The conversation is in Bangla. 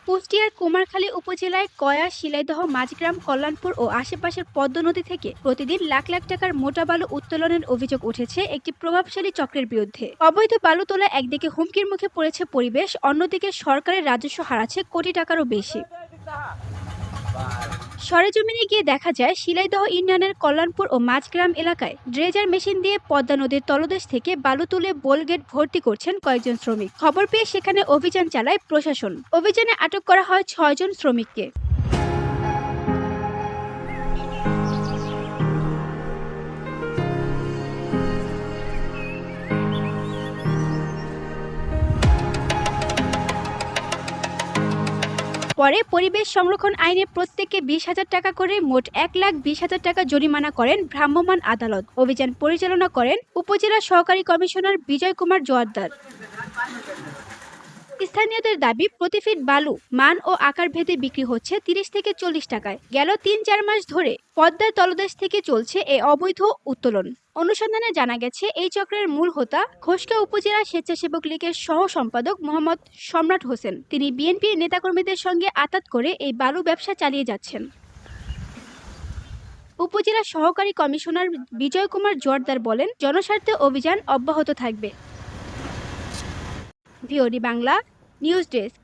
কুষ্টিয়ার কুমারখালী উপজেলায় কয়া, শিলাইদহ, মাঝগ্রাম, কল্যাণপুর ও আশেপাশের পদ্মা নদী থেকে প্রতিদিন লাখ লাখ টাকার মোটা বালু উত্তোলনের অভিযোগ উঠেছে একটি প্রভাবশালী চক্রের বিরুদ্ধে। অবৈধ বালু তোলা একদিকে হুমকির মুখে পড়েছে পরিবেশ, অন্যদিকে সরকারের রাজস্ব হারাচ্ছে কোটি টাকারও বেশি। সরেজমিনে গিয়ে দেখা যায় শিলাইদহ ইউনিয়নের কল্যাণপুর ও মাঝগ্রাম এলাকায় ড্রেজার মেশিন দিয়ে পদ্মা নদীর তলদেশ থেকে বালু তুলে বোলগেট ভর্তি করছেন কয়েকজন শ্রমিক। খবর পেয়ে সেখানে অভিযান চালায় প্রশাসন। অভিযানে আটক করা হয় ৬ জন শ্রমিককে। পরে পরিবেশ সংরক্ষণ আইনে প্রত্যেককে ২০,০০০ টাকা করে মোট ১,২০,০০০ টাকা জরিমানা করেন ভ্রাম্যমাণ আদালত। অভিযান পরিচালনা করেন উপজেলা সহকারী কমিশনার বিজয় কুমার জোয়ারদার। স্থানীয়দের দাবি, প্রতি ফিট বালু মান ও আকার ভেদে বিক্রি হচ্ছে ৩০ থেকে ৪০ টাকায়। গেল ৩-৪ মাস ধরে পদ্মার তলদেশ থেকে চলছে এই অবৈধ উত্তোলন। অনুসন্ধানে জানা গেছে, এই চক্রের মূল হোতা ঘোষকা উপজেলা স্বেচ্ছাসেবক লীগের সহ সম্পাদক মোহাম্মদ সম্রাট হোসেন। তিনি বিএনপির নেতাকর্মীদের সঙ্গে আঁতাত করে এই বালু ব্যবসা চালিয়ে যাচ্ছেন। উপজেলা সহকারী কমিশনার বিজয় কুমার জোয়ারদার বলেন, জনস্বার্থে অভিযান অব্যাহত থাকবে। VOD Bangla news desk.